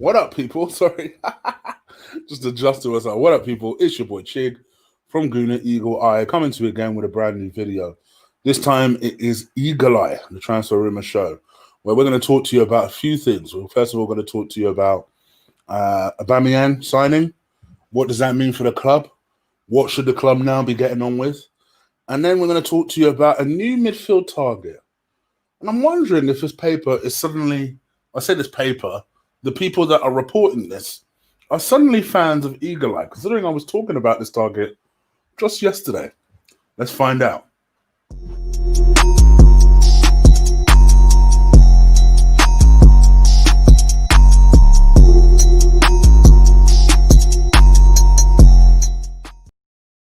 What up, people? Sorry. Just adjust to us. What up, people? It's your boy Chig from Guna Eagle Eye, coming to you again with a brand new video. This time it is Eagle Eye, the Transfer Rumour Show, where we're going to talk to you about a few things. Well, first of all, we're going to talk to you about Aubameyang signing. What does that mean for the club? What should the club now be getting on with? And then we're going to talk to you about a new midfield target. And I'm wondering if this paper is suddenly, I say this paper, the people that are reporting this are suddenly fans of Eagle Eye, considering I was talking about this target just yesterday. Let's find out.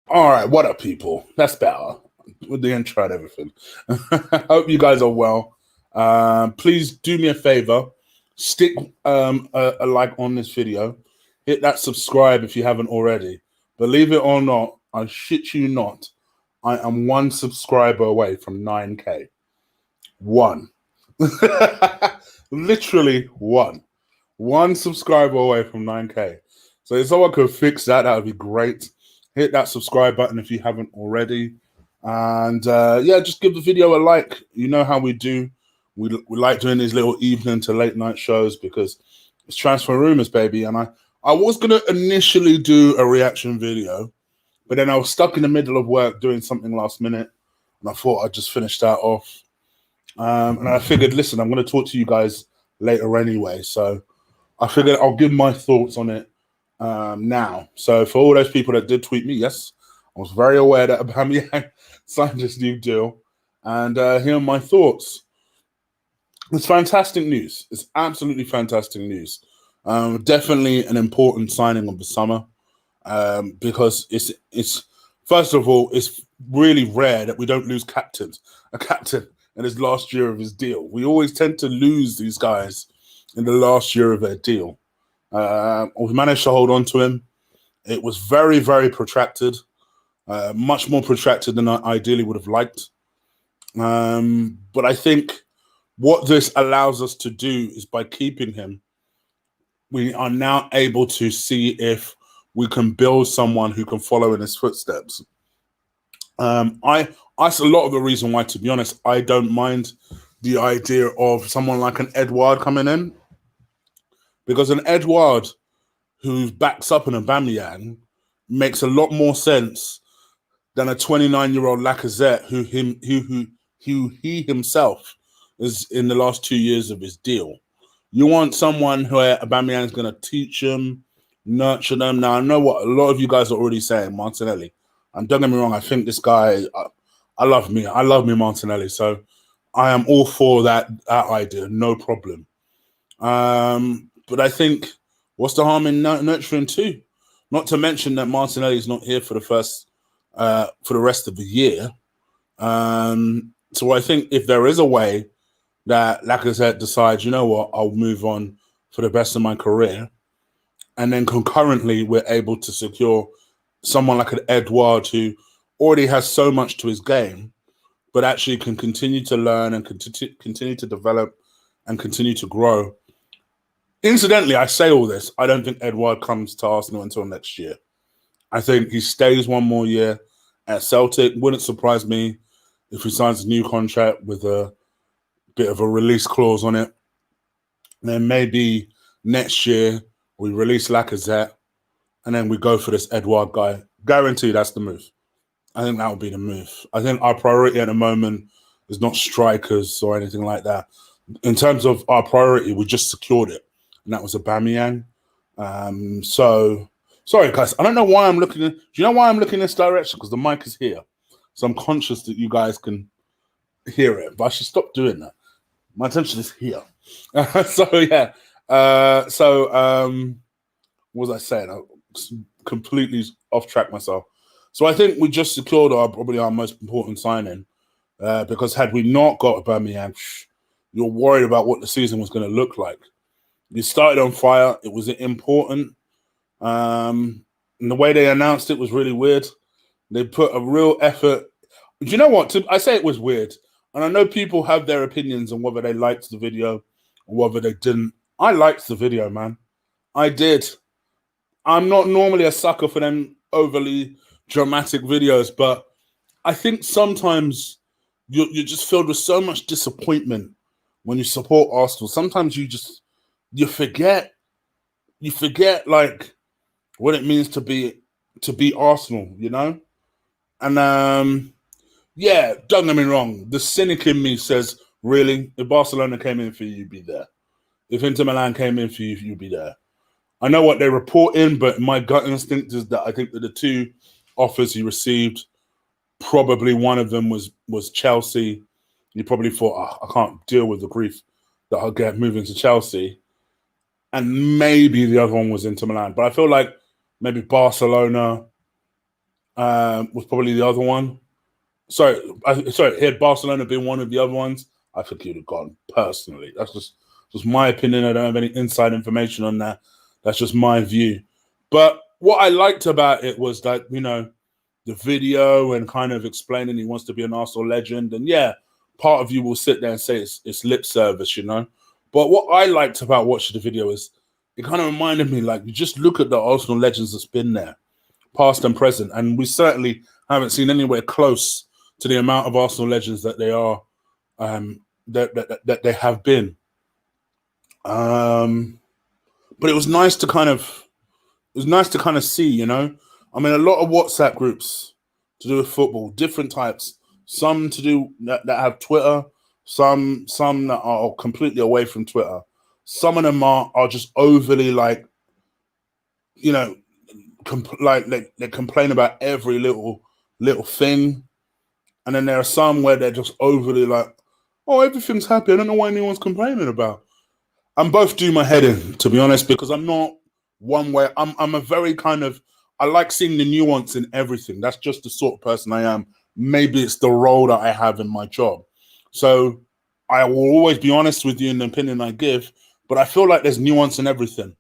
All right, what up, people? That's better. With the intro and everything. Hope you guys are well. Please do me a favor. Stick a like on this video. Hit that subscribe if you haven't already. Believe it or not, I shit you not, I am 1 subscriber away from 9K. 1. Literally 1. 1 subscriber away from 9K. So if someone could fix that, that would be great. Hit that subscribe button if you haven't already. And yeah, just give the video a like. You know how we do. We like doing these little evening to late night shows because it's transfer rumors, baby. And I was going to initially do a reaction video, but then I was stuck in the middle of work doing something last minute. And I thought I'd just finish that off. And I figured, listen, I'm going to talk to you guys later anyway. So I figured I'll give my thoughts on it now. So for all those people that did tweet me, yes, I was very aware that Aubameyang signed this new deal. And here are my thoughts. It's fantastic news. It's absolutely fantastic news. Definitely an important signing of the summer because it's first of all, it's really rare that we don't lose a captain in his last year of his deal. We always tend to lose these guys in the last year of their deal. We managed to hold on to him. It was very, very protracted, much more protracted than I ideally would have liked. But I think what this allows us to do is by keeping him, we are now able to see if we can build someone who can follow in his footsteps. That's a lot of the reason why, to be honest, I don't mind the idea of someone like an Edouard coming in. Because an Edouard who backs up an Aubameyang makes a lot more sense than a 29-year-old Lacazette who he himself is in the last 2 years of his deal. You want someone who Aubameyang is going to teach him, nurture them. Now, I know what a lot of you guys are already saying, Martinelli. And don't get me wrong, I think this guy, I love me Martinelli. So I am all for that idea, no problem. But I think what's the harm in nurturing too? Not to mention that Martinelli is not here for the rest of the year. So I think if there is a way that Lacazette decides, you know what, I'll move on for the rest of my career, and then concurrently we're able to secure someone like an Edouard who already has so much to his game, but actually can continue to learn and continue to develop and continue to grow. Incidentally, I say all this, I don't think Edouard comes to Arsenal until next year. I think he stays 1 more year at Celtic. Wouldn't surprise me if he signs a new contract with a bit of a release clause on it. And then maybe next year we release Lacazette and then we go for this Edouard guy. Guarantee that's the move. I think that would be the move. I think our priority at the moment is not strikers or anything like that. In terms of our priority, we just secured it. And that was Aubameyang. So, sorry, guys. I don't know why I'm looking. Do you know why I'm looking this direction? Because the mic is here. So I'm conscious that you guys can hear it. But I should stop doing that. My attention is here. So, yeah. What was I saying? I completely off track myself. So I think we just secured probably our most important signing. Because had we not got Aubameyang, you're worried about what the season was going to look like. We started on fire. It was important. And the way they announced it was really weird. They put a real effort. Do you know what? I say it was weird. And I know people have their opinions on whether they liked the video or whether they didn't. I liked the video, man. I did. I'm not normally a sucker for them overly dramatic videos, but I think sometimes you're just filled with so much disappointment when you support Arsenal. Sometimes you forget like what it means to be Arsenal, you know? And yeah, don't get me wrong. The cynic in me says, really, if Barcelona came in for you, you'd be there. If Inter Milan came in for you, you'd be there. I know what they report in, but my gut instinct is that I think that the two offers he received, probably one of them was Chelsea. You probably thought, I can't deal with the grief that I'll get moving to Chelsea. And maybe the other one was Inter Milan. But I feel like maybe Barcelona was probably the other one. Sorry, had Barcelona been one of the other ones, I think he'd have gone personally. That's just my opinion. I don't have any inside information on that. That's just my view. But what I liked about it was that, you know, the video and kind of explaining he wants to be an Arsenal legend. And yeah, part of you will sit there and say it's lip service, you know. But what I liked about watching the video is it kind of reminded me, like, you just look at the Arsenal legends that's been there, past and present. And we certainly haven't seen anywhere close to the amount of Arsenal legends that they are, that they have been. But it was nice to kind of see, you know. I mean, a lot of WhatsApp groups to do with football, different types. Some to do that have Twitter, some that are completely away from Twitter. Some of them are just overly, like, you know, they complain about every little thing. And then there are some where they're just overly like, oh, everything's happy. I don't know why anyone's complaining about. And both do my head in, to be honest, because I'm not one way. I'm a very kind of, I like seeing the nuance in everything. That's just the sort of person I am. Maybe it's the role that I have in my job. So I will always be honest with you in the opinion I give, but I feel like there's nuance in everything.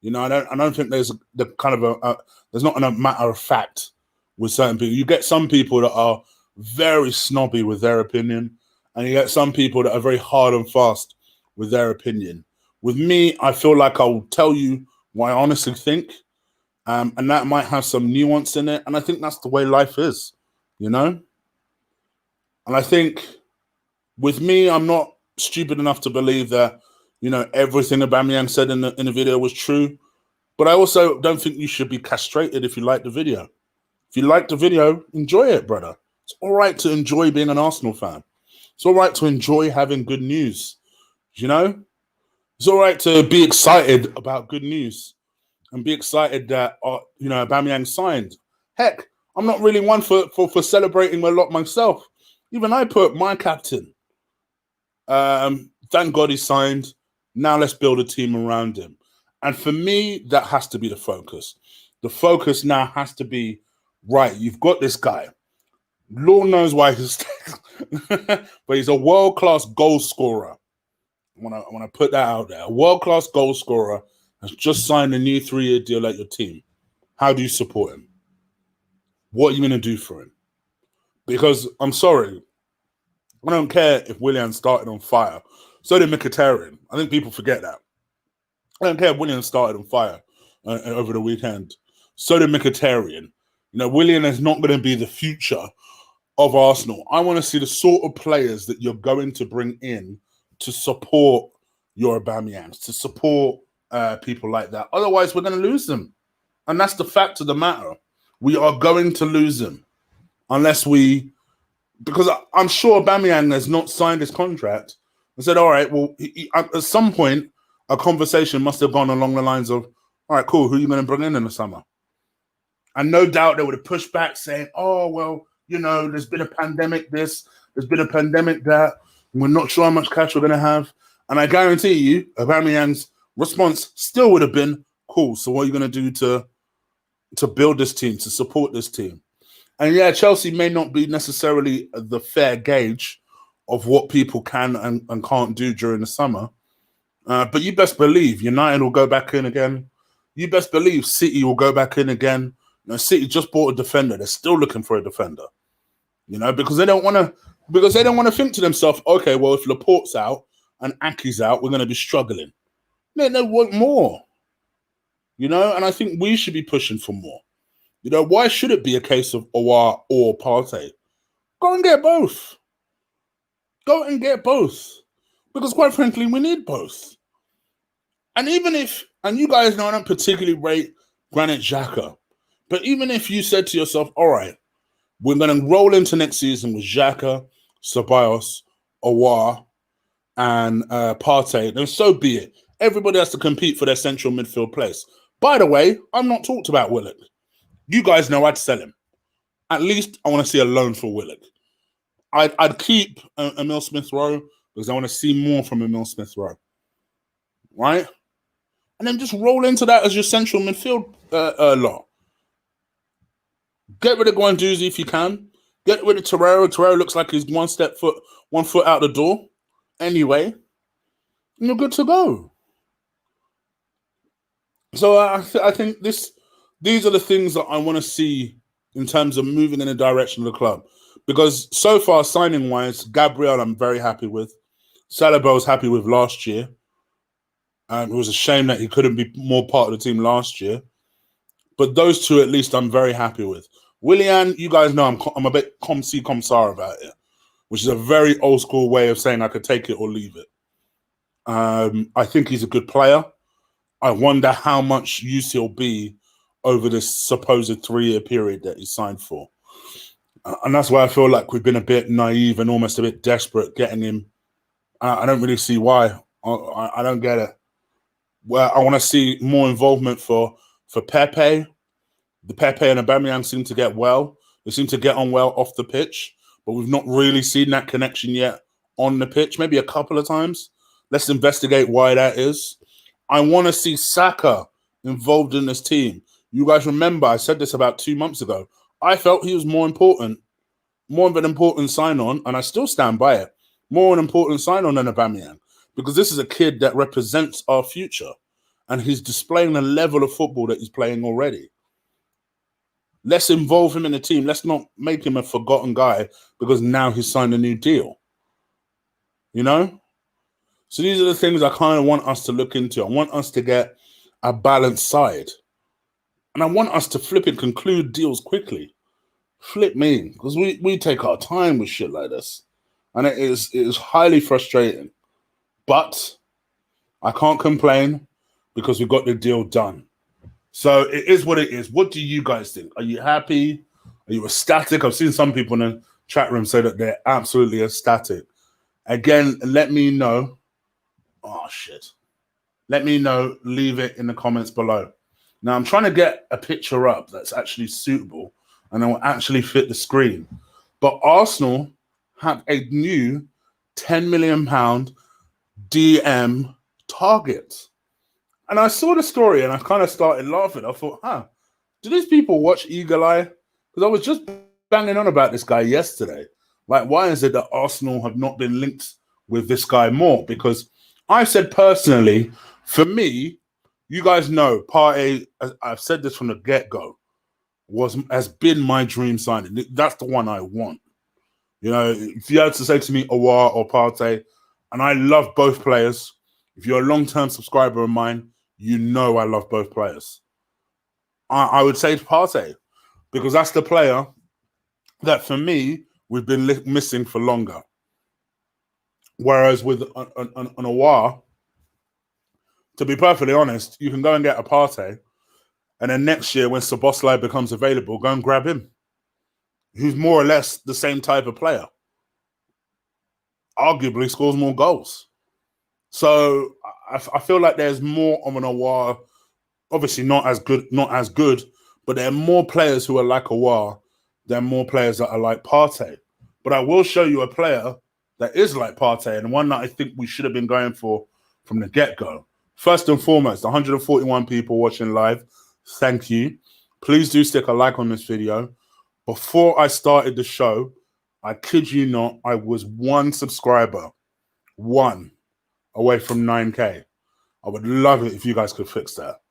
You know, I don't think there's the kind of there's not a matter of fact with certain people. You get some people that are very snobby with their opinion, and you get some people that are very hard and fast with their opinion. With me, I feel like I'll tell you what I honestly think, and that might have some nuance in it, and I think that's the way life is, you know? And I think with me, I'm not stupid enough to believe that, you know, everything Aubameyang said in the video was true, but I also don't think you should be castrated if you like the video. If you like the video, enjoy it, brother. It's all right to enjoy being an Arsenal fan. It's all right to enjoy having good news, you know? It's all right to be excited about good news and be excited that, you know, Aubameyang signed. Heck, I'm not really one for celebrating a lot myself. Even I put my captain. Thank God he signed. Now let's build a team around him. And for me, that has to be the focus. The focus now has to be, right, you've got this guy. Lord knows why he's but he's a world-class goal scorer. I want to put that out there. A world-class goal scorer has just signed a new 3-year deal at your team. How do you support him? What are you going to do for him? Because I'm sorry, I don't care if Willian started on fire. So did Mkhitaryan. I think people forget that. I don't care if Willian started on fire over the weekend. So did Mkhitaryan. You know, Willian is not going to be the future of Arsenal. I want to see the sort of players that you're going to bring in to support your Aubameyangs, to support people like that. Otherwise, we're going to lose them. And that's the fact of the matter. We are going to lose them unless because I'm sure Aubameyang has not signed his contract and said, all right, well, at some point, a conversation must have gone along the lines of, all right, cool, who are you going to bring in the summer? And no doubt they would have pushed back saying, oh, well, you know, there's been a pandemic this, there's been a pandemic that, we're not sure how much cash we're going to have. And I guarantee you, Aubameyang's response still would have been, cool, so what are you going to do to build this team, to support this team? And yeah, Chelsea may not be necessarily the fair gauge of what people can and can't do during the summer. But you best believe United will go back in again. You best believe City will go back in again. You know, City just bought a defender. They're still looking for a defender. You know, because they don't want to think to themselves, okay, well, if Laporte's out and Aki's out, we're going to be struggling. They want more. you know, and I think we should be pushing for more. You know, why should it be a case of Aouar or Partey? Go and get both. Go and get both. Because quite frankly, we need both. And even if, and you guys know I don't particularly rate Granit Xhaka, but even if you said to yourself, all right, we're going to roll into next season with Xhaka, Ceballos, Aouar, and Partey, then so be it. Everybody has to compete for their central midfield place. By the way, I'm not talked about Willock. You guys know I'd sell him. At least I want to see a loan for Willock. I'd keep Emil Smith-Rowe because I want to see more from Emil Smith-Rowe. Right? And then just roll into that as your central midfield lot. Get rid of Guendouzi if you can. Get rid of Torreira. Torreira looks like he's one foot out the door. Anyway, and you're good to go. So I think these are the things that I want to see in terms of moving in the direction of the club. Because so far, signing-wise, Gabriel I'm very happy with. Saliba I was happy with last year. It was a shame that he couldn't be more part of the team last year. But those two, at least, I'm very happy with. Willian, you guys know I'm a bit com sar about it, which is a very old-school way of saying I could take it or leave it. I think he's a good player. I wonder how much use he'll be over this supposed 3-year period that he signed for. And that's why I feel like we've been a bit naive and almost a bit desperate getting him. I don't really see why. I don't get it. Well, I want to see more involvement for Pepe. The Pepe and Aubameyang seem to get well. They seem to get on well off the pitch, but we've not really seen that connection yet on the pitch. Maybe a couple of times. Let's investigate why that is. I want to see Saka involved in this team. You guys remember I said this about 2 months ago. I felt he was more of an important sign-on, and I still stand by it, more an important sign-on than Aubameyang, because this is a kid that represents our future, and he's displaying the level of football that he's playing already. Let's involve him in the team. Let's not make him a forgotten guy because now he's signed a new deal. You know? So these are the things I kind of want us to look into. I want us to get a balanced side. And I want us to flip and conclude deals quickly. Flip me. Because we take our time with shit like this. And it is highly frustrating. But I can't complain because we got the deal done. So it is what it is. What do you guys think? Are you happy? Are you ecstatic? I've seen some people in the chat room say that they're absolutely ecstatic. Again, let me know. Oh, shit. Let me know. Leave it in the comments below. Now, I'm trying to get a picture up that's actually suitable and that will actually fit the screen. But Arsenal have a new £10 million DM target. And I saw the story and I kind of started laughing. I thought, do these people watch Eagle Eye? Because I was just banging on about this guy yesterday. Like, why is it that Arsenal have not been linked with this guy more? Because I said personally, for me, you guys know, Partey, I've said this from the get-go, has been my dream signing. That's the one I want. You know, if you had to say to me Aouar or Partey, and I love both players. If you're a long-term subscriber of mine, you know I love both players. I would say Partey, because that's the player that, for me, we've been missing for longer. Whereas with an Aouar, to be perfectly honest, you can go and get a Partey, and then next year when Szoboszlai becomes available, go and grab him. Who's more or less the same type of player. Arguably scores more goals. So I feel like there's more of an Aouar, obviously not as good, but there are more players who are like Aouar than more players that are like Partey. But I will show you a player that is like Partey and one that I think we should have been going for from the get-go. First and foremost, 141 people watching live. Thank you. Please do stick a like on this video. Before I started the show, I kid you not, I was one subscriber, away from 9K. I would love it if you guys could fix that.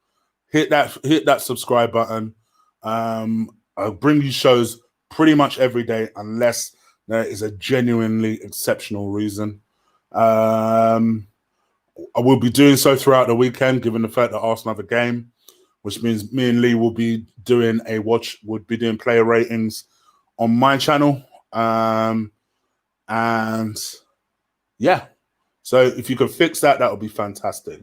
Hit that subscribe button. I'll bring you shows pretty much every day unless there is a genuinely exceptional reason. I will be doing so throughout the weekend, given the fact that Arsenal have a game. which means me and Lee will be doing player ratings on my channel. And yeah, so if you could fix that, that would be fantastic.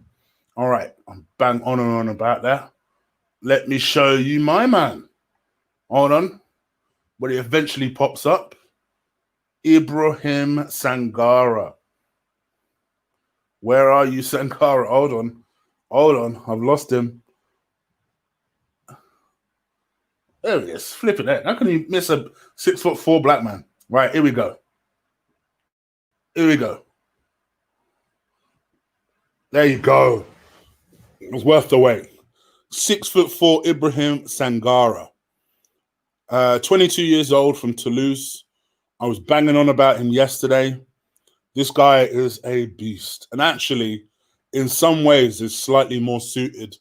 All right, I'm bang on and on about that. Let me show you my man. Hold on. But it eventually pops up. Ibrahim Sangara. Where are you, Sangara? Hold on. Hold on. I've lost him. There he is. Flip it. How can you miss a 6'4" black man? Right, here we go. Here we go. There you go. It was worth the wait. 6'4" Ibrahim Sangara. 22 years old from Toulouse. I was banging on about him yesterday. This guy is a beast. And actually, in some ways, is slightly more suited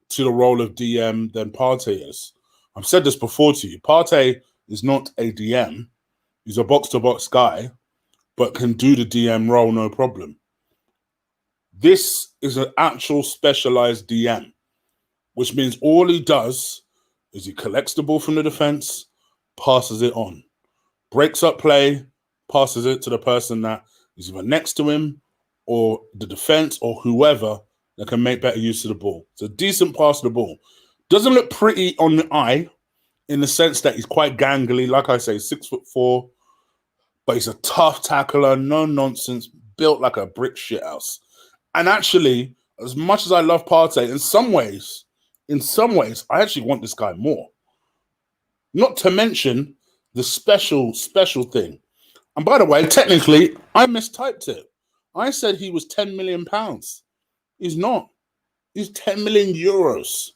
to the role of DM than Partey is. I've said this before to you. Partey is not a DM. He's a box-to-box guy, but can do the DM role no problem. This is an actual specialized DM, which means all he does is he collects the ball from the defense, passes it on, breaks up play, passes it to the person that is either next to him or the defense or whoever that can make better use of the ball. It's a decent pass of the ball. Doesn't look pretty on the eye in the sense that he's quite gangly. Like I say, 6'4", but he's a tough tackler, no nonsense, built like a brick shithouse. And actually, as much as I love Partey, in some ways, I actually want this guy more. Not to mention the special thing. And by the way, technically, I mistyped it. I said he was £10 million. He's not. He's 10 million euros.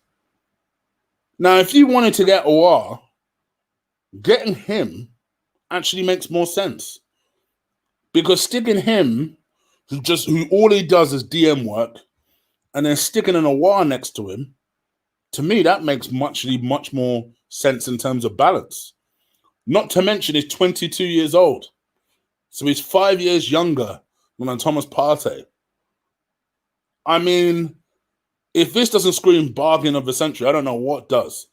Now, if you wanted to get Aubameyang, getting him actually makes more sense. Because sticking him, who all he does is DM work, and then sticking an Aubameyang next to him, to me, that makes much more sense in terms of balance. Not to mention he's 22 years old. So he's 5 years younger than Thomas Partey. I mean, if this doesn't scream bargain of the century, I don't know what does.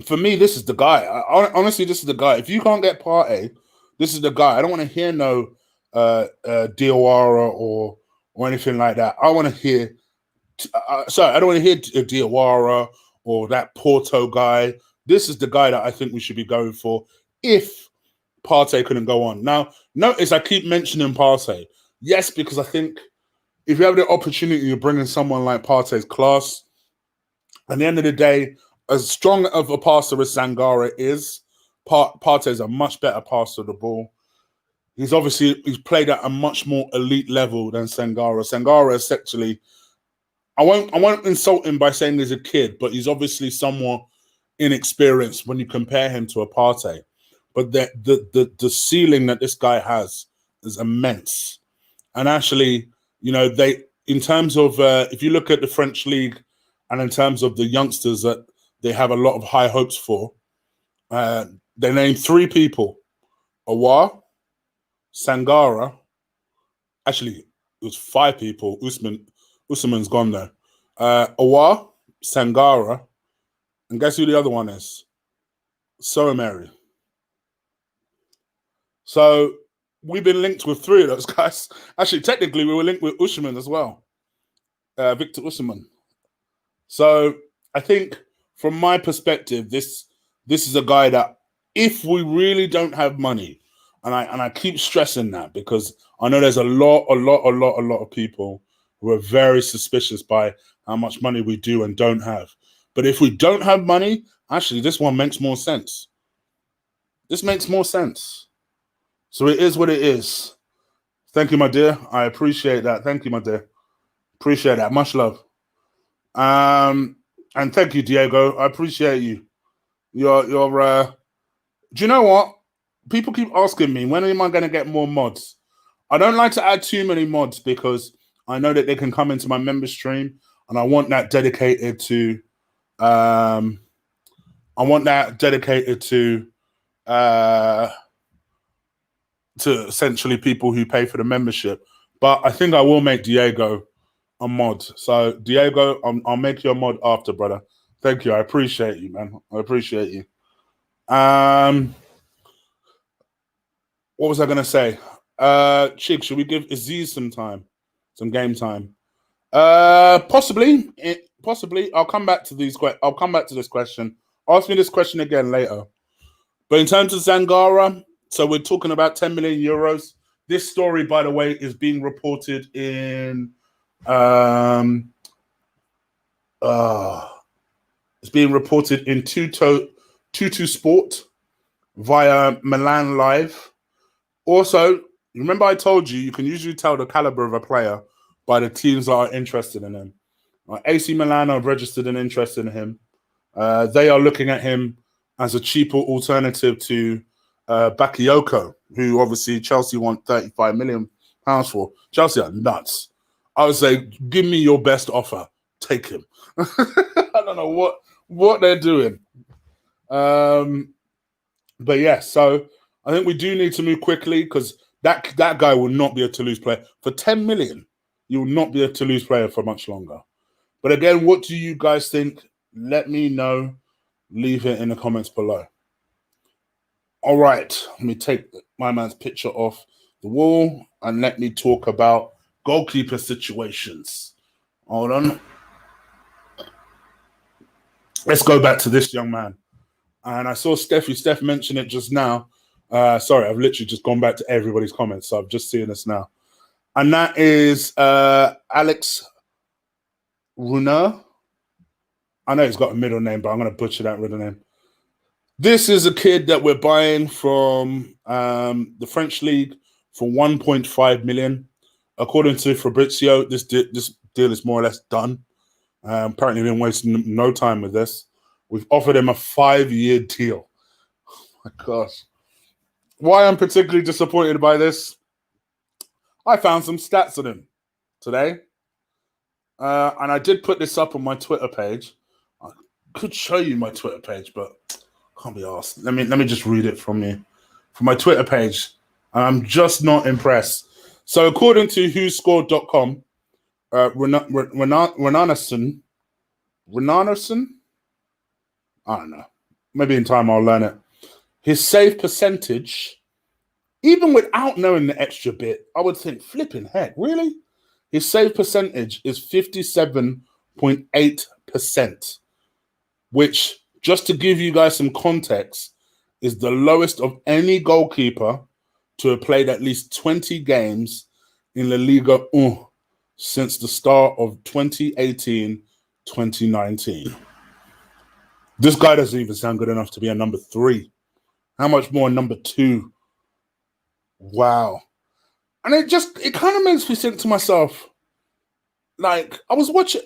For me, this is the guy. Honestly, this is the guy. If you can't get Partey, this is the guy. I don't want to hear no Diawara or anything like that. I want to hear... I don't want to hear Diawara or that Porto guy. This is the guy that I think we should be going for if Partey couldn't go on. Now, notice I keep mentioning Partey. Yes, because I think if you have the opportunity of bringing someone like Partey's class, at the end of the day, as strong of a passer as Sangara is, Partey is a much better passer of the ball. He's played at a much more elite level than Sangara. Sangara is actually... I won't insult him by saying he's a kid, but he's obviously somewhat inexperienced when you compare him to a Partey. But the ceiling that this guy has is immense. And actually, in terms of if you look at the French league and in terms of the youngsters that they have a lot of high hopes for, they named 3 people: Aubameyang, Sangara. Actually, it was 5 people. Usman's gone there. Aubameyang, Sangara, and guess who the other one is? Mary. So we've been linked with 3 of those guys. Actually, technically, we were linked with Usman as well, Victor Usman. So I think, from my perspective, this is a guy that, if we really don't have money, and I keep stressing that because I know there's a lot of people who are very suspicious by how much money we do and don't have. But if we don't have money, actually, this one makes more sense. This makes more sense. So it is what it is. Thank you, my dear. I appreciate that. Thank you, my dear. Appreciate that. Much love. And thank you, Diego. I appreciate you. Do you know what? People keep asking me, when am I going to get more mods? I don't like to add too many mods because I know that they can come into my member stream, and I want that dedicated to essentially people who pay for the membership. But I think I will make Diego a mod. So Diego, I'll make you a mod after, brother. Thank you. I appreciate you, man. I appreciate you. What was I gonna say? Chig, should we give Aziz some time, some game time? Possibly. Possibly. I'll come back to these. I'll come back to this question. Ask me this question again later. But in terms of Zangara, so we're talking about 10 million euros. This story, by the way, is being reported in it's being reported in Tutu Sport via Milan Live. Also, remember I told you can usually tell the caliber of a player by the teams that are interested in him. AC Milan are registered and interested in him. They are looking at him as a cheaper alternative to Bakayoko, who obviously Chelsea want £35 million for. Chelsea are nuts. I would say, give me your best offer. Take him. I don't know what they're doing. But yeah, so I think we do need to move quickly because that guy will not be a Toulouse player. For 10 million, you will not be a Toulouse player for much longer. But again, what do you guys think? Let me know. Leave it in the comments below. All right, let me take my man's picture off the wall and let me talk about goalkeeper situations. Hold on. Let's go back to this young man. And I saw Steph mention it just now. Sorry, I've literally just gone back to everybody's comments, so I've just seen this now. And that is Alex Rumour. I know he's got a middle name, but I'm going to butcher that middle name. This is a kid that we're buying from the French league for 1.5 million. According to Fabrizio, this deal is more or less done. Apparently, we've been wasting no time with this. We've offered him a 5-year deal. Oh my gosh. Why I'm particularly disappointed by this, I found some stats on him today. And I did put this up on my Twitter page. I could show you my Twitter page, but can't be asked. Let me just read it from you. From my Twitter page. I'm just not impressed. So according to whoscored.com, Renanderson, I don't know. Maybe in time I'll learn it. His save percentage, even without knowing the extra bit, I would think, flipping heck, really? His save percentage is 57.8%, which, just to give you guys some context, is the lowest of any goalkeeper to have played at least 20 games in La Liga 1 since the start of 2018-2019. This guy doesn't even sound good enough to be a number 3. How much more number 2? Wow. And it kind of makes me think to myself, like, I watched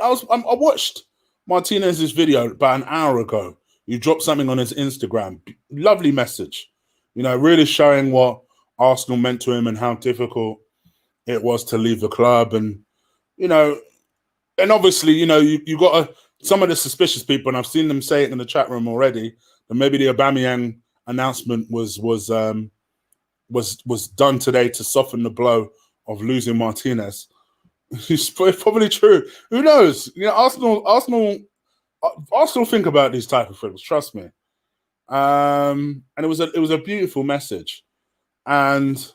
Martinez's video about an hour ago. He dropped something on his Instagram. Lovely message. You know, really showing what Arsenal meant to him and how difficult it was to leave the club. And, you know, and obviously, you know, you got some of the suspicious people, and I've seen them say it in the chat room already, that maybe the Aubameyang announcement was done today to soften the blow of losing Martinez. It's probably true. Who knows? You know, Arsenal think about these type of things. Trust me. And it was a beautiful message, and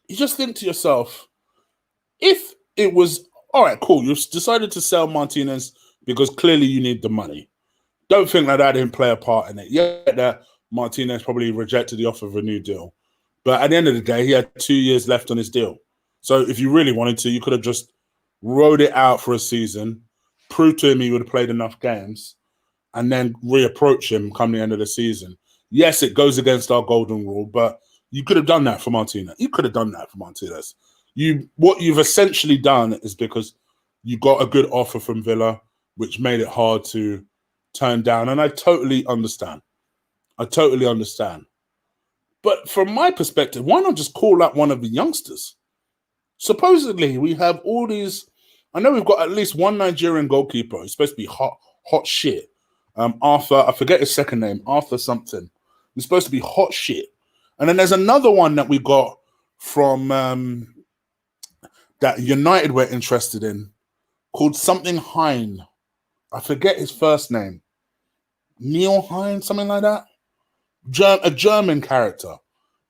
you just think to yourself, if it was all right, cool, you've decided to sell Martinez because clearly you need the money. Don't think that didn't play a part in it. Yeah, that Martinez probably rejected the offer of a new deal, but at the end of the day, he had 2 years left on his deal. So if you really wanted to, you could have just rode it out for a season, proved to him he would have played enough games, and then reapproach him come the end of the season. Yes, it goes against our golden rule, but you could have done that for Martinez. You could have done that for Martinez. What you've essentially done is because you got a good offer from Villa, which made it hard to turn down. And I totally understand. But from my perspective, why not just call up one of the youngsters? Supposedly, we have all these. I know we've got at least one Nigerian goalkeeper who's supposed to be hot shit. Arthur, I forget his second name, Arthur something. He's supposed to be hot shit. And then there's another one that we got from that United were interested in called something Hein. I forget his first name. Neil Hein, something like that. A German character,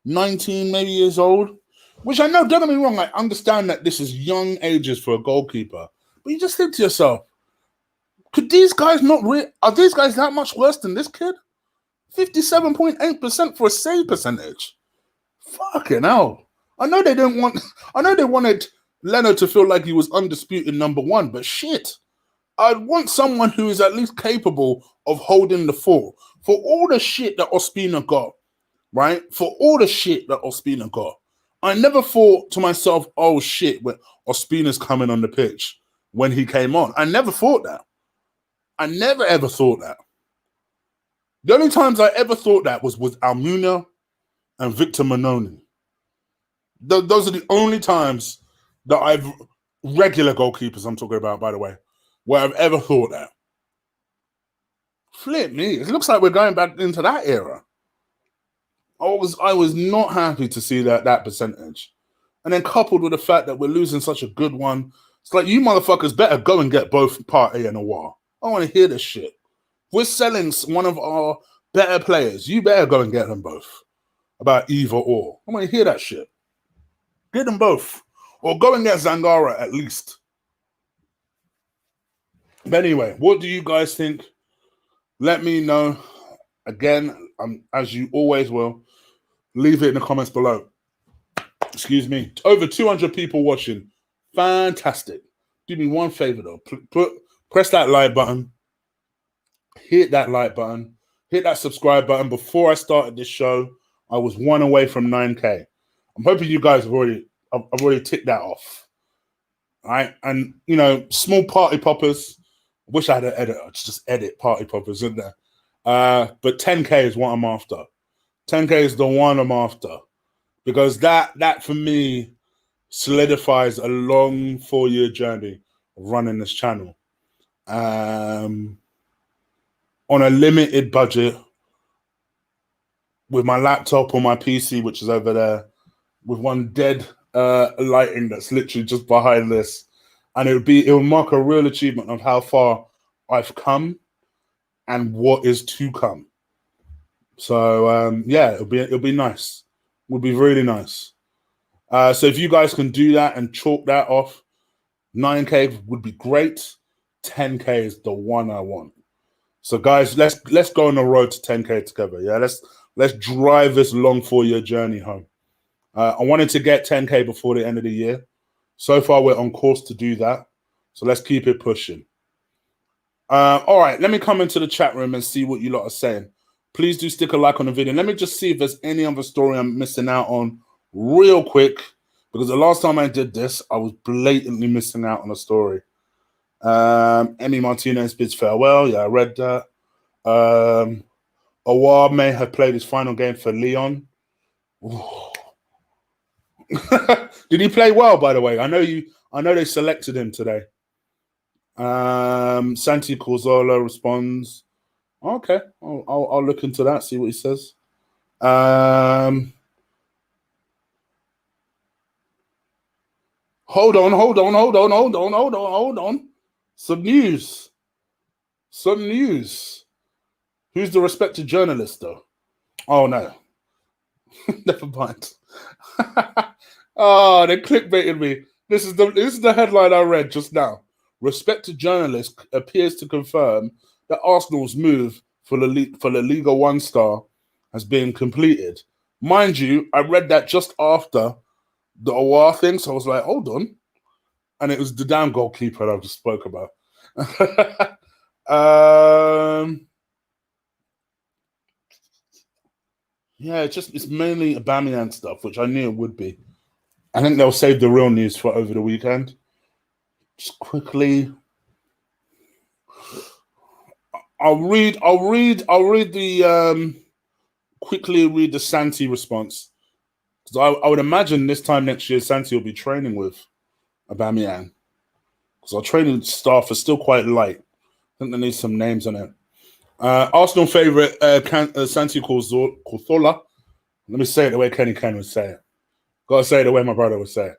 19 maybe years old. Which I know, don't get me wrong, I understand that this is young ages for a goalkeeper. But you just think to yourself, could these guys are these guys that much worse than this kid? 57.8% for a save percentage. Fucking hell. I know they wanted Leno to feel like he was undisputed number one, but shit. I'd want someone who is at least capable of holding the fort. For all the shit that Ospina got, right? For all the shit that Ospina got, I never thought to myself, oh shit, when Ospina's coming on the pitch when he came on. I never thought that. I never ever thought that. The only times I ever thought that was with Almunia and Victor Manoni. Those are the only times that I've, regular goalkeepers I'm talking about, by the way, where I've ever thought that. Flip me. It looks like we're going back into that era. I was not happy to see that percentage. And then coupled with the fact that we're losing such a good one, it's like, you motherfuckers better go and get both Partey and Aubameyang. I want to hear this shit. If we're selling one of our better players, you better go and get them both. About either or. I want to hear that shit. Get them both. Or go and get Zangara at least. But anyway, what do you guys think? Let me know. Again, as you always will, leave it in the comments below. Excuse me. Over 200 people watching. Fantastic. Do me one favor though. Press that like button. Hit that like button. Hit that subscribe button. Before I started this show, I was 1 away from 9K. I'm hoping you guys have already ticked that off. All right. And, you know, small party poppers. Wish I had an editor to just edit party poppers in there. But 10K is what I'm after. 10K is the one I'm after. Because that for me solidifies a long 4-year journey of running this channel. On a limited budget, with my laptop or my PC, which is over there, with one dead lighting that's literally just behind this. And it will mark a real achievement of how far I've come and what is to come. So yeah, it'll be nice. Would be really nice. So if you guys can do that and chalk that off, 9K would be great. 10K is the one I want. So guys, let's go on the road to 10K together. Yeah, let's drive this long 4-year journey home. I wanted to get 10K before the end of the year. So far, we're on course to do that. So let's keep it pushing. All right, let me come into the chat room and see what you lot are saying. Please do stick a like on the video. Let me just see if there's any other story I'm missing out on real quick. Because the last time I did this, I was blatantly missing out on a story. Emi Martinez bids farewell. Yeah, I read that. Awar may have played his final game for Lyon. Did he play well, by the way? I know they selected him today. Santi Corzola responds. Okay, I'll look into that, see what he says. Hold on. Some news. Who's the respected journalist, though? Oh, no. Never mind. Oh, they clickbaited me. This is the headline I read just now. Respected journalist appears to confirm that Arsenal's move for the Liga 1 star has been completed. Mind you, I read that just after the Awar thing, so I was like, hold on. And it was the damn goalkeeper that I just spoke about. Yeah, it's mainly Aubameyang stuff, which I knew it would be. I think they'll save the real news for over the weekend. Just quickly, I'll read the quickly read the Santi response, because I would imagine this time next year Santi will be training with Aubameyang, because our training staff is still quite light. I think they need some names on it. Arsenal favourite Santi Cazorla. Let me say it the way Kenny Ken would say it. Gotta say it the way my brother would say it.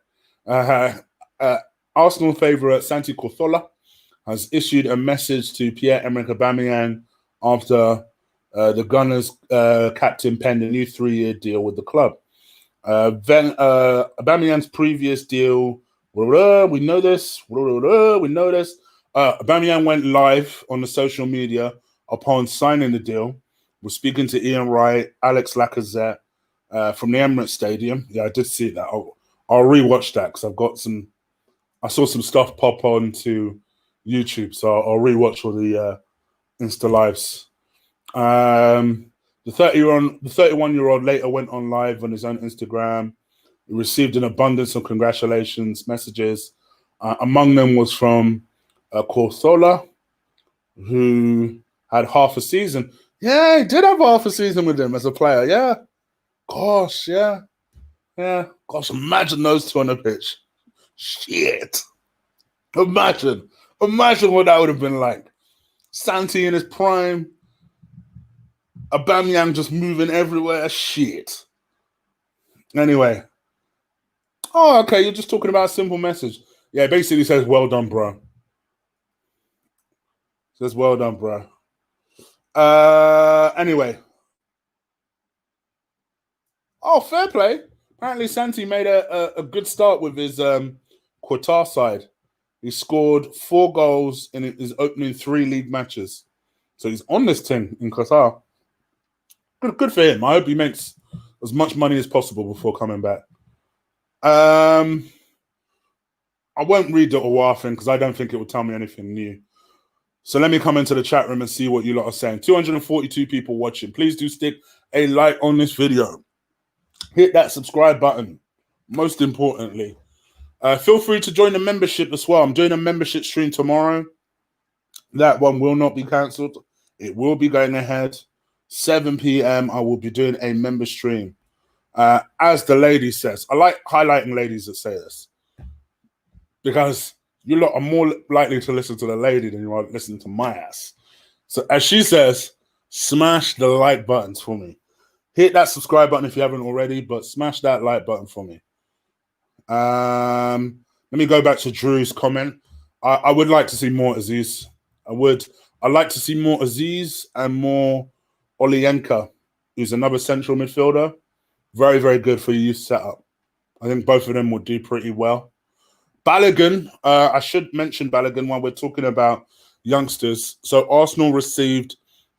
Uh, Arsenal favourite Santi Cazorla has issued a message to Pierre-Emerick Aubameyang after the Gunners captain penned a new 3-year deal with the club. Aubameyang's previous deal, we know this. Aubameyang went live on the social media upon signing the deal. We're speaking to Ian Wright, Alex Lacazette from the Emirates Stadium. Yeah, I did see that. I'll rewatch that because I saw some stuff pop on to YouTube, so I'll rewatch all the Insta lives. The 31-year-old later went on live on his own Instagram. He received an abundance of congratulations messages. Among them was from Cazorla, who had half a season. Yeah, he did have half a season with him as a player. Yeah. Gosh, yeah. Yeah. Gosh, imagine those two on the pitch. Shit. Imagine what that would have been like. Santi in his prime. Aubameyang just moving everywhere. Shit. Anyway. Oh, okay. You're just talking about a simple message. Yeah, basically says, well done, bro. Says, well done, bro. Anyway. Oh, fair play. Apparently, Santi made a good start with his Qatar side. He scored 4 goals in his opening 3 league matches. So he's on this thing in Qatar. Good for him. I hope he makes as much money as possible before coming back. I won't read the Aubameyang thing because I don't think it will tell me anything new. So let me come into the chat room and see what you lot are saying. 242 people watching. Please do stick a like on this video. Hit that subscribe button. Most importantly. Feel free to join the membership as well. I'm doing a membership stream tomorrow. That one will not be cancelled. It will be going ahead. 7 p.m. I will be doing a member stream. As the lady says, I like highlighting ladies that say this because you lot are more likely to listen to the lady than you are listening to my ass. So as she says, smash the like buttons for me. Hit that subscribe button if you haven't already, but smash that like button for me. Let me go back to Drew's comment. I would like to see more Aziz. I'd like to see more Aziz and more Olienka, who's another central midfielder. Very, very good for your youth setup. I think both of them will do pretty well. Balogun, I should mention Balogun while we're talking about youngsters. So Arsenal received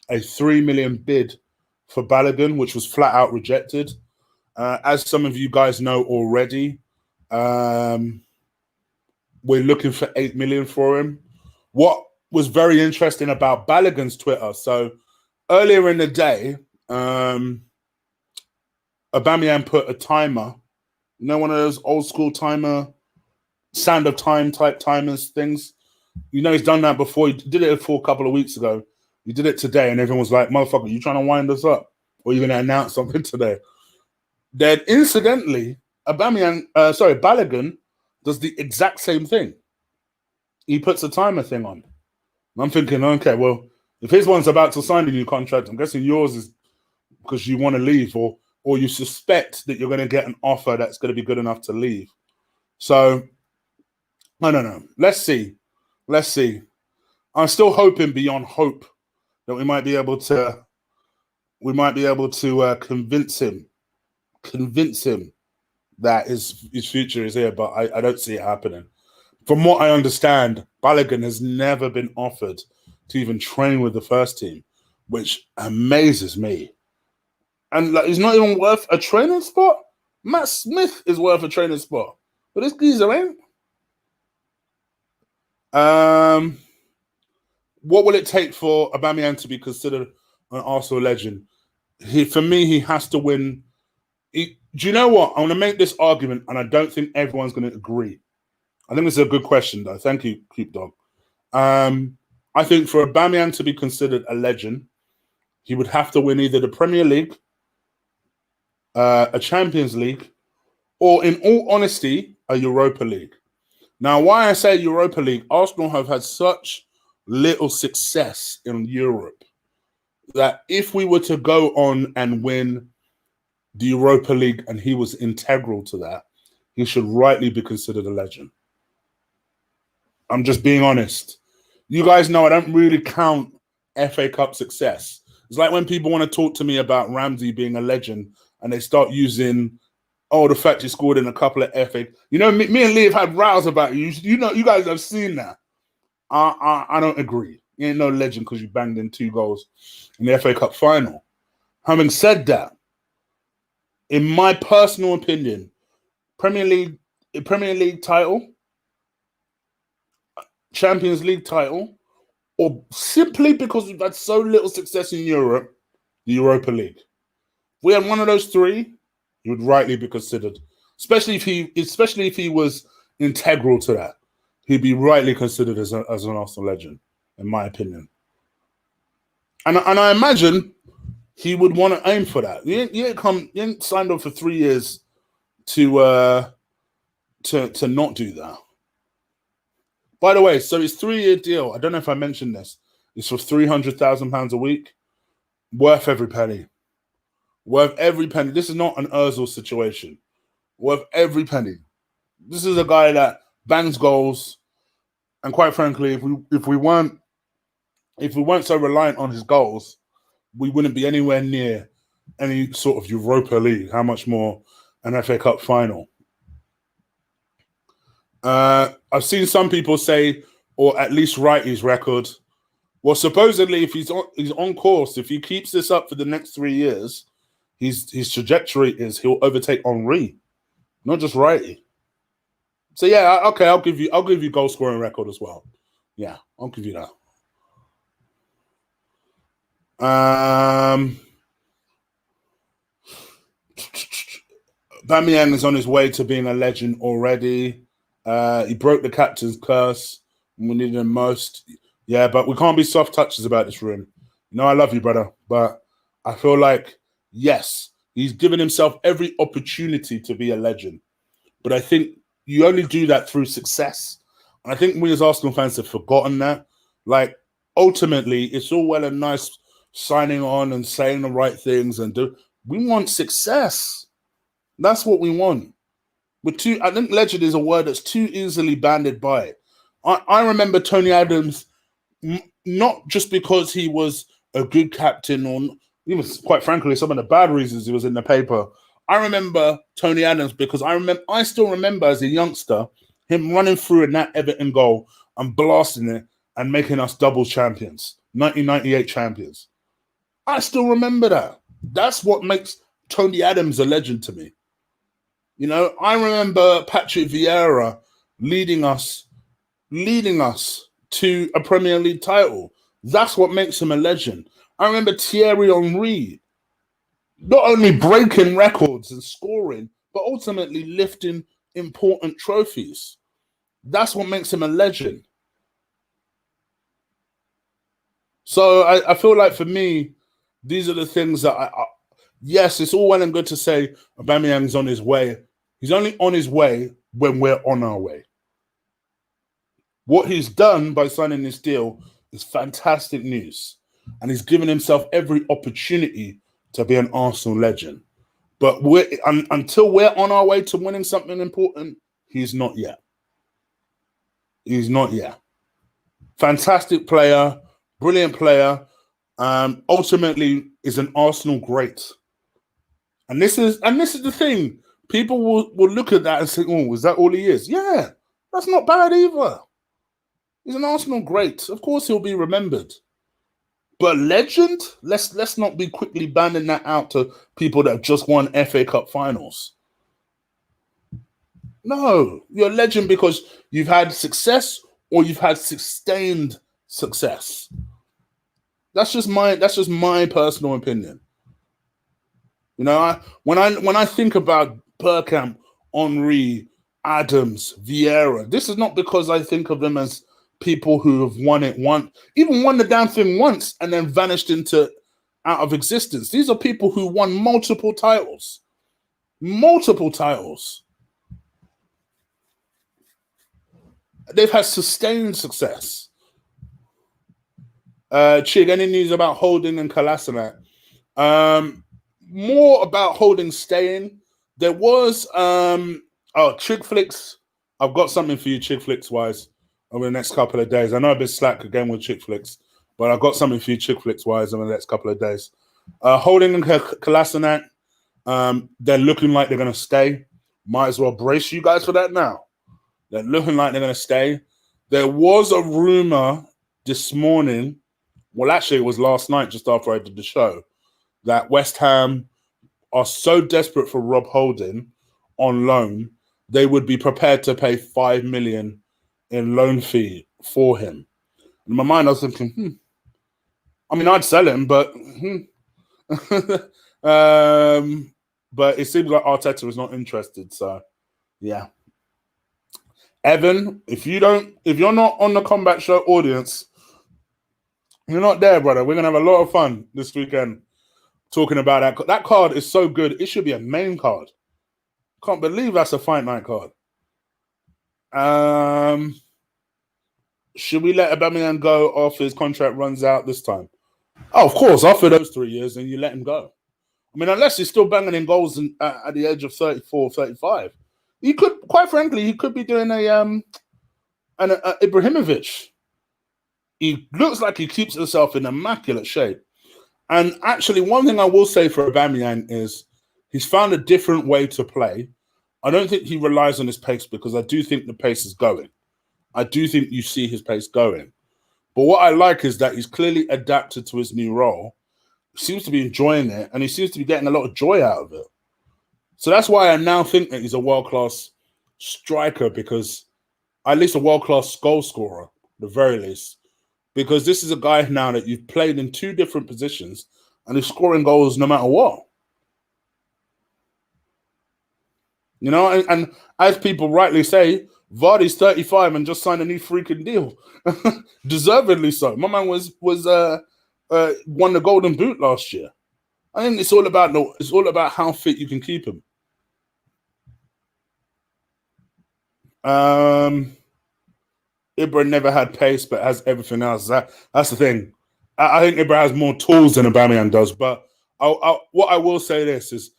a 3 million bid for Balogun, which was flat out rejected. As some of you guys know already, we're looking for 8 million for him. What was very interesting about Balogun's Twitter, so earlier in the day, Aubameyang put a timer, you know, one of those old school timer, sound of time type timers things. You know, he's done that before. He did it a couple of weeks ago. He did it today, and everyone was like, motherfucker, you trying to wind us up? Or you're going to announce something today? Then, incidentally, Balogun does the exact same thing. He puts a timer thing on. And I'm thinking, okay, well, if his one's about to sign a new contract, I'm guessing yours is because you want to leave or you suspect that you're going to get an offer that's going to be good enough to leave. So, I don't know. Let's see. I'm still hoping beyond hope that we might be able to convince him that his future is here, but I don't see it happening. From what I understand, Balogun has never been offered to even train with the first team, which amazes me. And like, he's not even worth a training spot. Matt Smith is worth a training spot, but this geezer ain't. What will it take for Aubameyang to be considered an Arsenal legend? For me, he has to win. Do you know what? I'm going to make this argument, and I don't think everyone's going to agree. I think this is a good question, though. Thank you, Keep Dog. I think for Aubameyang to be considered a legend, he would have to win either the Premier League, a Champions League, or, in all honesty, a Europa League. Now, why I say Europa League, Arsenal have had such little success in Europe that if we were to go on and win the Europa League and he was integral to that, he should rightly be considered a legend. I'm just being honest. You guys know I don't really count FA Cup success. It's like when people want to talk to me about Ramsey being a legend and they start using, oh, the fact he scored in a couple of FA. You know, me and Lee have had rows about you. You know, you guys have seen that. I don't agree. You ain't no legend because you banged in 2 goals in the FA Cup final. Having said that, in my personal opinion, Premier League title, Champions League title, or simply because we've had so little success in Europe, the Europa League. If we had one of those 3, he would rightly be considered. Especially if he was integral to that, he'd be rightly considered as an Arsenal legend, in my opinion. And I imagine he would want to aim for that. He ain't signed up for 3 years to not do that. By the way, so his 3-year deal, I don't know if I mentioned this, it's for £300,000 a week. Worth every penny. Worth every penny. This is not an Ozil situation. Worth every penny. This is a guy that bangs goals, and quite frankly, if we weren't so reliant on his goals, we wouldn't be anywhere near any sort of Europa League. How much more an FA Cup final? I've seen some people say, or at least write his record. Well, supposedly, if he's on course, if he keeps this up for the next 3 years, his trajectory is he'll overtake Henry, not just Righty. So yeah, okay, I'll give you goal scoring record as well. Yeah, I'll give you that. Aubameyang is on his way to being a legend already. He broke the captain's curse when we needed him most. Yeah, but we can't be soft touches about this room. You know, I love you, brother, but I feel like, yes, he's given himself every opportunity to be a legend. But I think you only do that through success. And I think we as Arsenal fans have forgotten that. Like, ultimately, it's all well and nice signing on and saying the right things we want success. That's what we want. I think legend is a word that's too easily banded by. I remember Tony Adams, not just because he was a good captain, or even quite frankly, some of the bad reasons he was in the paper. I remember Tony Adams because I still remember as a youngster him running through in that Everton goal and blasting it and making us double champions, 1998 champions. I still remember that. That's what makes Tony Adams a legend to me. You know, I remember Patrick Vieira leading us to a Premier League title. That's what makes him a legend. I remember Thierry Henry not only breaking records and scoring, but ultimately lifting important trophies. That's what makes him a legend. So I feel like for me, these are the things that yes, it's all well and good to say Aubameyang's on his way. He's only on his way when we're on our way. What he's done by signing this deal is fantastic news. And he's given himself every opportunity to be an Arsenal legend. But until we're on our way to winning something important, he's not yet. He's not yet. Fantastic player, brilliant player. Ultimately is an Arsenal great. And this is the thing. People will look at that and say, oh, is that all he is? Yeah, that's not bad either. He's an Arsenal great. Of course he'll be remembered. But legend, let's not be quickly banding that out to people that have just won FA Cup finals. No, you're a legend because you've had success or you've had sustained success. That's just my personal opinion. You know, when I think about Bergkamp, Henry, Adams, Vieira, this is not because I think of them as people who have won the damn thing once and then vanished out of existence. These are people who won multiple titles. Multiple titles. They've had sustained success. Chig, any news about Holding and Kolasinac? More about Holding staying. There was Chig Flicks. I've got something for you, Chig Flicks wise. over the next couple of days. I know I've been slack again with chick flicks, but I've got something for you chick flicks wise over the next couple of days. Holding and Kolasinac, they're looking like they're going to stay. Might as well brace you guys for that now. They're looking like they're going to stay. There was a rumor this morning, well, actually, it was last night just after I did the show, that West Ham are so desperate for Rob Holding on loan, they would be prepared to pay $5 million in loan fee for him. In my mind, I was thinking, I mean, I'd sell him, but but it seems like Arteta is not interested. So, yeah. Evan, if you're not on the Combat Show audience, you're not there, brother. We're gonna have a lot of fun this weekend talking about that. That card is so good. It should be a main card. Can't believe that's a fight night card. Should we let Aubameyang go after his contract runs out this time? Oh, of course. After those 3 years, then you let him go. I mean, unless he's still banging in goals at the age of 34, 35. He could, quite frankly, he could be doing an Ibrahimovic. He looks like he keeps himself in immaculate shape. And actually, one thing I will say for Aubameyang is he's found a different way to play. I don't think he relies on his pace because I do think the pace is going. I do think you see his pace going. But what I like is that he's clearly adapted to his new role. He seems to be enjoying it, and he seems to be getting a lot of joy out of it. So that's why I now think that he's a world-class striker, because at least a world-class goal scorer, at the very least. Because this is a guy now that you've played in two different positions, and he's scoring goals no matter what. You know, and as people rightly say, Vardy's 35 and just signed a new freaking deal. Deservedly so. My man won the Golden Boot last year. I think it's all about how fit you can keep him. Ibra never had pace, but has everything else. That's the thing. I think Ibra has more tools than Aubameyang does. But what I will say this is,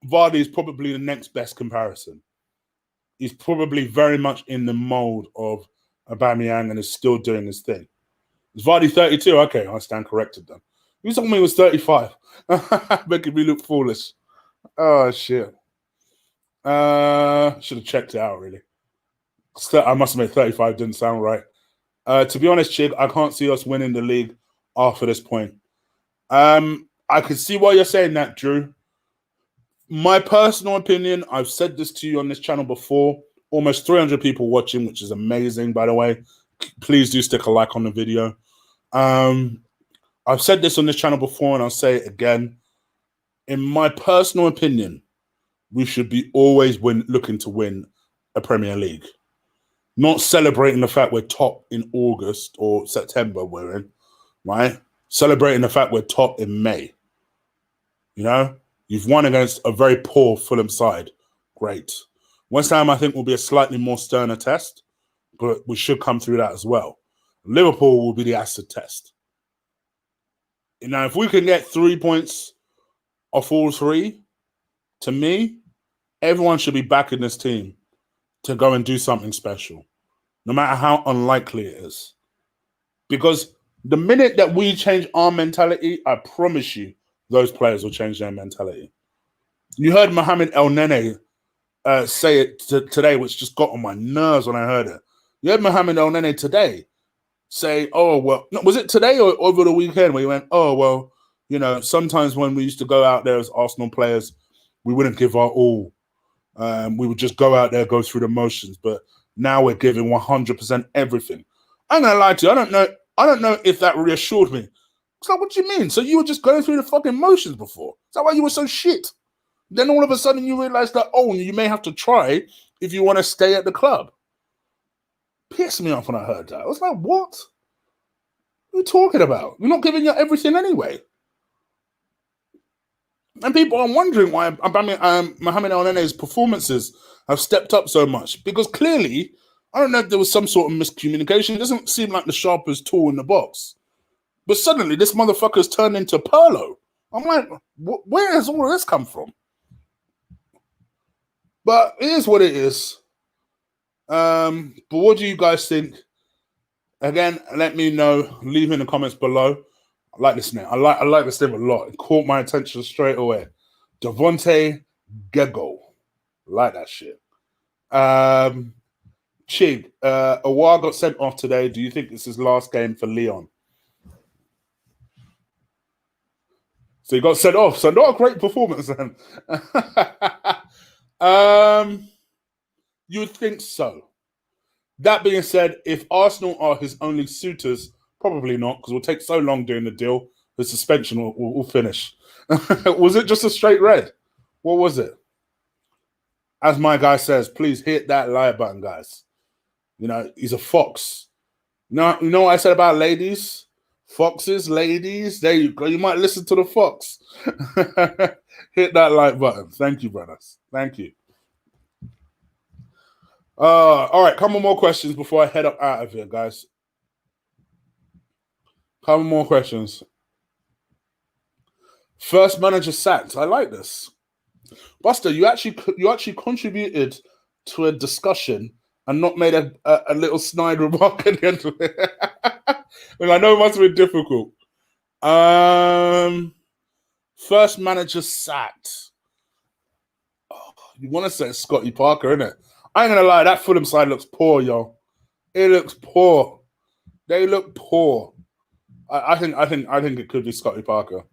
Vardy is probably the next best comparison. He's probably very much in the mold of Aubameyang and is still doing his thing. Is Vardy 32? Okay, I stand corrected then. You told me he was 35. Making me look foolish. Oh, shit. Should have checked it out, really. I must admit, 35 didn't sound right. To be honest, Chig, I can't see us winning the league after this point. I can see why you're saying that, Drew. My personal opinion, I've said this to you on this channel before. Almost 300 people watching, which is amazing, by the way. Please do stick a like on the video. I've said this on this channel before, and I'll say it again. In my personal opinion, we should be always looking to win a Premier League. Not celebrating the fact we're top in August or September we're in, right? Celebrating the fact we're top in May. You know? You've won against a very poor Fulham side. Great. West Ham, I think, will be a slightly more sterner test, but we should come through that as well. Liverpool will be the acid test. Now, if we can get 3 points off all three, to me, everyone should be backing this team to go and do something special, no matter how unlikely it is. Because the minute that we change our mentality, I promise you, those players will change their mentality. You heard Mohamed El Nene say it today, which just got on my nerves when I heard it. You heard Mohamed El Nene today say, oh, well, no, was it today or over the weekend where he went, oh, well, you know, sometimes when we used to go out there as Arsenal players, we wouldn't give our all. We would just go out there, go through the motions. But now we're giving 100% everything. I'm going to lie to you. I don't know if that reassured me. It's like, what do you mean? So you were just going through the fucking motions before? Is that why you were so shit? Then all of a sudden you realize that, oh, you may have to try if you want to stay at the club. Pissed me off when I heard that. I was like, what? What are you talking about? You're not giving you everything anyway. And people are wondering why Mohamed El Nene's performances have stepped up so much. Because clearly, I don't know if there was some sort of miscommunication. It doesn't seem like the sharpest tool in the box. But suddenly, this motherfucker's turned into Pirlo. I'm like, where has all of this come from? But it is what it is. But what do you guys think Again, let me know. Leave in the comments below. I like this name. I like this name a lot. It caught my attention straight away. Devontae Gego. Like that shit. Chig, Aouar got sent off today. Do you think this is his last game for Lyon? So he got sent off. So not a great performance then. You would think so. That being said, if Arsenal are his only suitors, probably not, because it will take so long doing the deal. The suspension will finish. Was it just a straight red? What was it? As my guy says, please hit that like button, guys. You know, he's a fox. You know what I said about ladies? Foxes, ladies. There you go. You might listen to the fox. Hit that like button. Thank you, brothers. Thank you. All right, couple more questions before I head up out of here, guys. Couple more questions. First manager sacked. I like this. Buster, you actually contributed to a discussion and not made a little snide remark at the end of it. Well, I know it must have been difficult. First manager sacked. Oh, you want to say Scotty Parker, innit? I ain't gonna lie, that Fulham side looks poor, yo. It looks poor. They look poor. I think it could be Scotty Parker.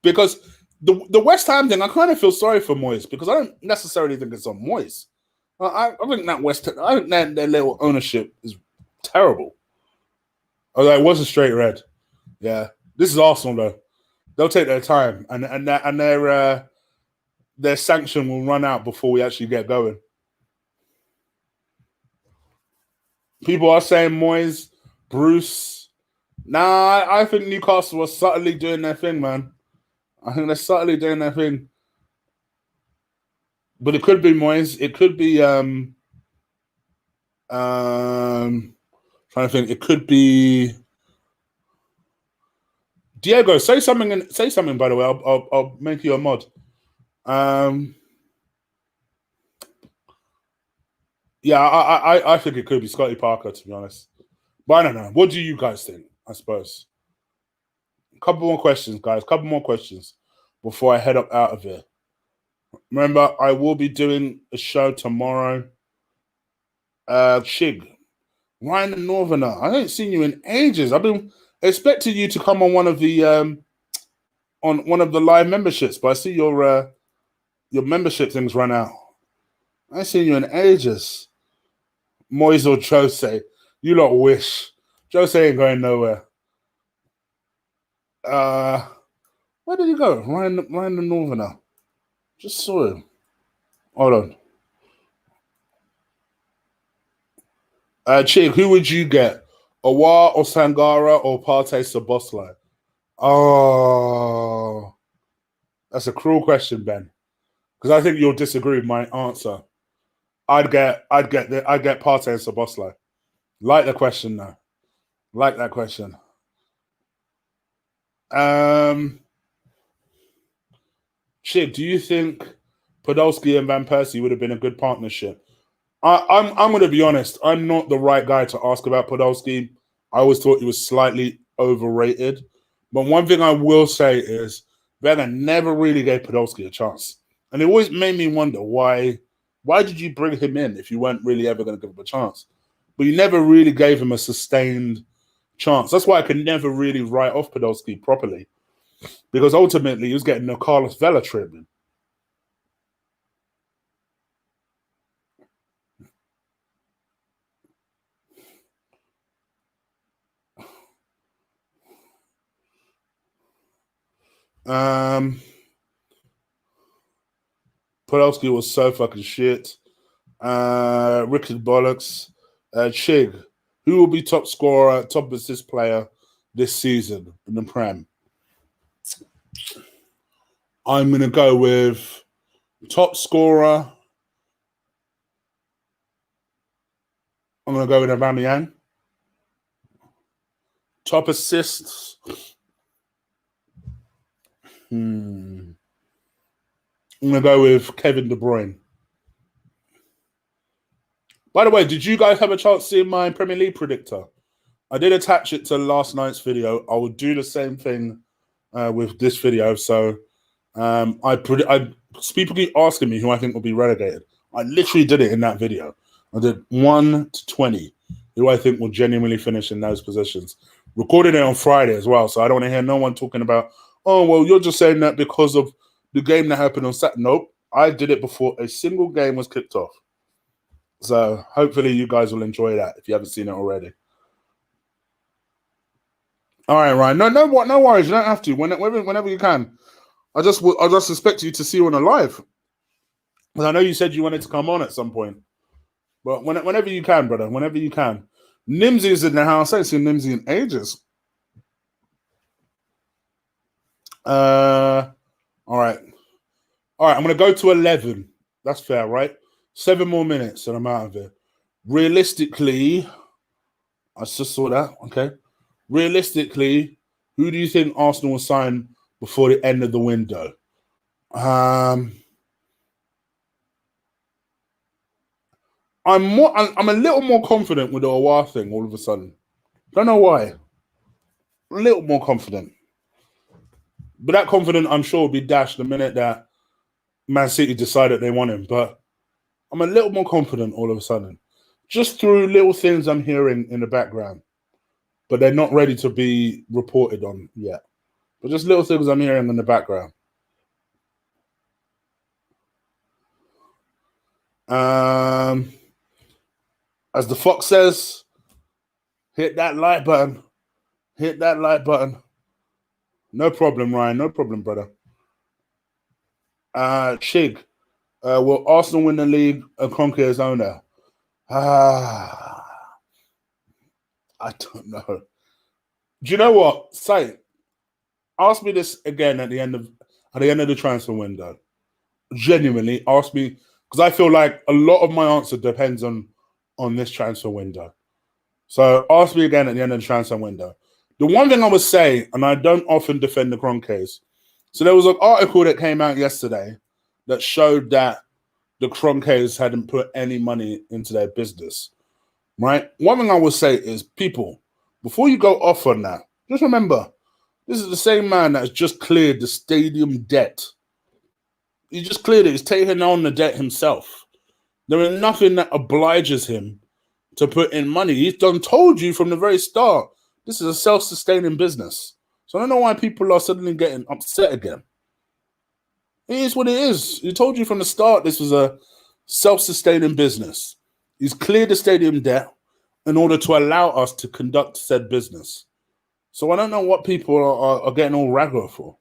Because the West Ham thing, I kind of feel sorry for Moyes because I don't necessarily think it's on Moyes. I think their little ownership is terrible. Although it was a straight red. Yeah. This is Arsenal though. They'll take their time and their sanction will run out before we actually get going. People are saying Moyes, Bruce. Nah, I think Newcastle was subtly doing their thing, man. I think they're subtly doing their thing. But it could be Moyes. It could be trying to think. It could be Diego. Say something. By the way, I'll make you a mod. Yeah, I think it could be Scotty Parker, to be honest. But I don't know. What do you guys think? I suppose. Couple more questions, guys. Couple more questions before I head up out of here. Remember, I will be doing a show tomorrow. Chig, Ryan the Northerner. I haven't seen you in ages. I've been expecting you to come on one of the live memberships, but I see your membership things run out. I ain't seen you in ages. Moyes or Jose, you lot wish. Jose ain't going nowhere. Where did he go? Ryan the Northerner. Just saw him. Hold on. Chig, who would you get? Aouar or Sangara or Partey Szoboszlai? Oh, that's a cruel question, Ben. Because I think you'll disagree with my answer. I'd get Partey and Szoboszlai. Like the question though. Like that question. Chig, do you think Podolski and Van Persie would have been a good partnership? I'm going to be honest. I'm not the right guy to ask about Podolski. I always thought he was slightly overrated. But one thing I will say is Wenger never really gave Podolski a chance. And it always made me wonder why did you bring him in if you weren't really ever going to give him a chance? But you never really gave him a sustained chance. That's why I could never really write off Podolski properly. Because ultimately he was getting the Carlos Vela treatment. Podolski was so fucking shit. Ricky Bollocks. Chig, who will be top scorer, top assist player this season in the Prem? I'm going to go with top scorer. I'm going to go with Aubameyang. Top assists. I'm going to go with Kevin De Bruyne. By the way, did you guys have a chance to see my Premier League predictor? I did attach it to last night's video. I will do the same thing with this video. So people keep asking me who I think will be relegated. I literally did it in that video. I did 1 to 20 who I think will genuinely finish in those positions. Recorded it on Friday as well, so I don't want to hear no one talking about, oh, well, you're just saying that because of the game that happened on Saturday. Nope, I did it before a single game was kicked off. So hopefully you guys will enjoy that if you haven't seen it already. All right, Ryan. No worries. You don't have to. Whenever you can. I just expect you to see you on a live. Because I know you said you wanted to come on at some point. But whenever you can, brother. Whenever you can. Nimsy is in the house. I haven't seen Nimsy in ages. All right. I'm going to go to 11. That's fair, right? 7 more minutes and I'm out of here. Realistically, I just saw that. Okay. Realistically, who do you think Arsenal will sign before the end of the window? I'm a little more confident with the Aubameyang thing all of a sudden. Don't know why. A little more confident. But that confidence, I'm sure, will be dashed the minute that Man City decided they want him. But I'm a little more confident all of a sudden. Just through little things I'm hearing in the background. But they're not ready to be reported on yet. But just little things I'm hearing in the background. As the Fox says, hit that like button. Hit that like button. No problem, Ryan. No problem, brother. Chig, will Arsenal win the league and conquer his owner? I don't know. Do you know what? Say, ask me this again at the end of the transfer window. Genuinely, ask me, because I feel like a lot of my answer depends on this transfer window. So ask me again at the end of the transfer window. The one thing I would say, and I don't often defend the Kroenkes, so there was an article that came out yesterday that showed that the Kroenkes hadn't put any money into their business, right? One thing I would say is, people, before you go off on that, just remember, this is the same man that has just cleared the stadium debt. He just cleared it. He's taken on the debt himself. There is nothing that obliges him to put in money. He's done told you from the very start, this is a self-sustaining business. So I don't know why people are suddenly getting upset again. It is what it is. He told you from the start this was a self-sustaining business. He's cleared the stadium debt in order to allow us to conduct said business. So I don't know what people are getting all raggo for.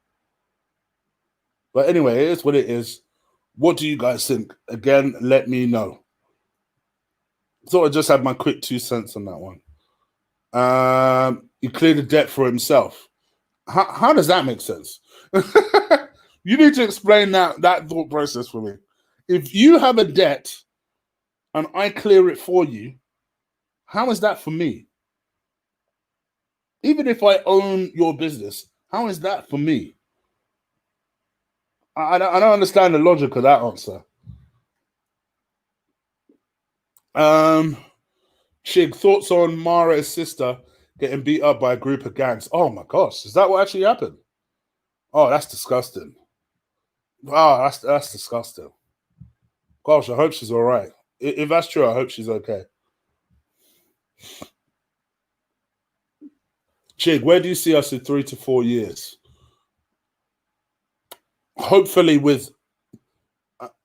But anyway, it is what it is. What do you guys think? Again, let me know. Thought I just had my quick 2 cents on that one. He cleared the debt for himself. How does that make sense? You need to explain that thought process for me. If you have a debt and I clear it for you, how is that for me? Even if I own your business, how is that for me? I don't understand the logic of that answer. Chig, thoughts on Mara's sister getting beat up by a group of gangs? Oh my gosh, is that what actually happened? Oh, that's disgusting. Oh, that's disgusting. Gosh, I hope she's all right. If that's true, I hope she's okay. Chig, where do you see us in 3 to 4 years? Hopefully with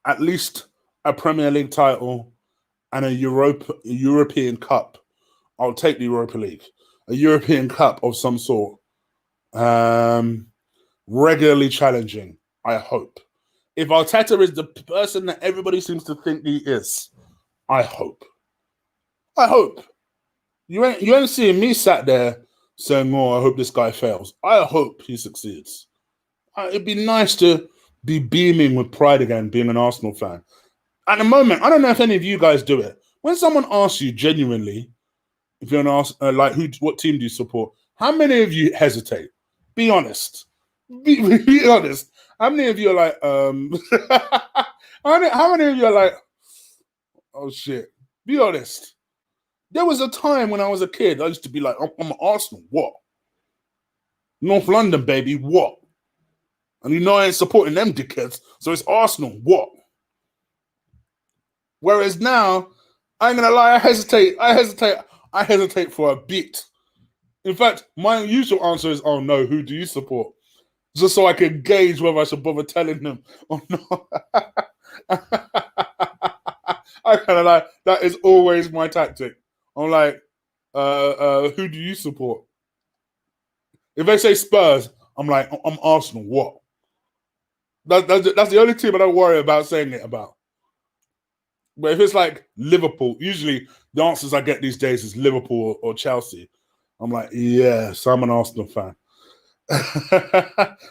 at least a Premier League title and a European Cup. I'll take the Europa League. A European Cup of some sort. Regularly challenging, I hope. If Arteta is the person that everybody seems to think he is, I hope. I hope. You ain't seeing me sat there saying, oh, I hope this guy fails. I hope he succeeds. It'd be nice to be beaming with pride again, being an Arsenal fan. At the moment, I don't know if any of you guys do it. When someone asks you genuinely, if you're an Arsenal, what team do you support? How many of you hesitate? Be honest. Be honest. How many of you are like, how many of you are like, oh shit? Be honest. There was a time when I was a kid, I used to be like, I'm Arsenal. What? North London, baby. What? And you know I ain't supporting them dickheads, so it's Arsenal. What? Whereas now, I ain't gonna lie, I hesitate for a bit. In fact, my usual answer is, oh no, who do you support? Just so I can gauge whether I should bother telling them or not. I kind of like, that is always my tactic. I'm like, who do you support? If they say Spurs, I'm like, I'm Arsenal. What? That's the only team I don't worry about saying it about. But if it's like Liverpool, usually the answers I get these days is Liverpool or Chelsea. I'm like, yes, I'm an Arsenal fan.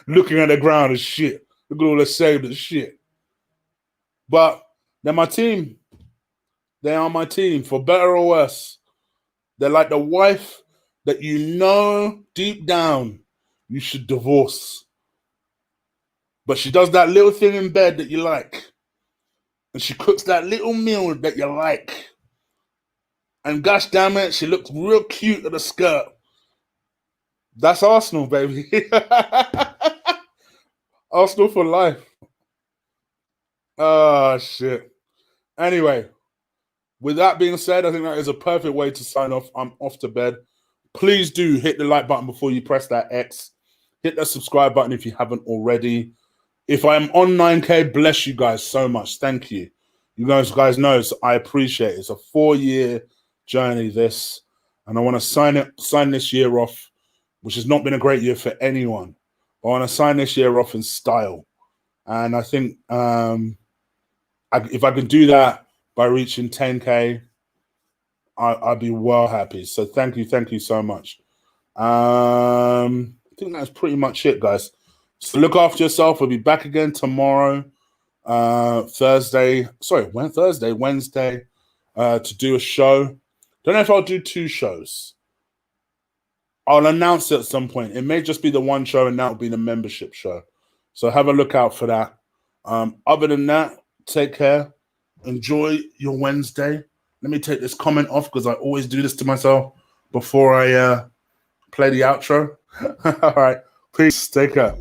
Looking at the ground as shit. Look at all the saved as shit. But they're my team. They are my team, for better or worse. They're like the wife that you know deep down you should divorce. But she does that little thing in bed that you like. And she cooks that little meal that you like. And gosh damn it, she looks real cute in a skirt. That's Arsenal, baby. Arsenal for life. Oh, shit. Anyway, with that being said, I think that is a perfect way to sign off. I'm off to bed. Please do hit the like button before you press that X. Hit that subscribe button if you haven't already. If I'm on 9K, bless you guys so much. Thank you. You guys know I appreciate it. It's a 4-year journey, this. And I want to sign this year off, which has not been a great year for anyone. I want to sign this year off in style. And I think if I can do that by reaching 10K, I'd be well happy. So thank you so much. I think that's pretty much it, guys. So look after yourself. We'll be back again tomorrow, Wednesday, to do a show. Don't know if I'll do 2 shows. I'll announce it at some point. It may just be the one show, and that will be the membership show. So have a look out for that. Other than that, take care. Enjoy your Wednesday. Let me take this comment off because I always do this to myself before I play the outro. All right. Peace. Take care.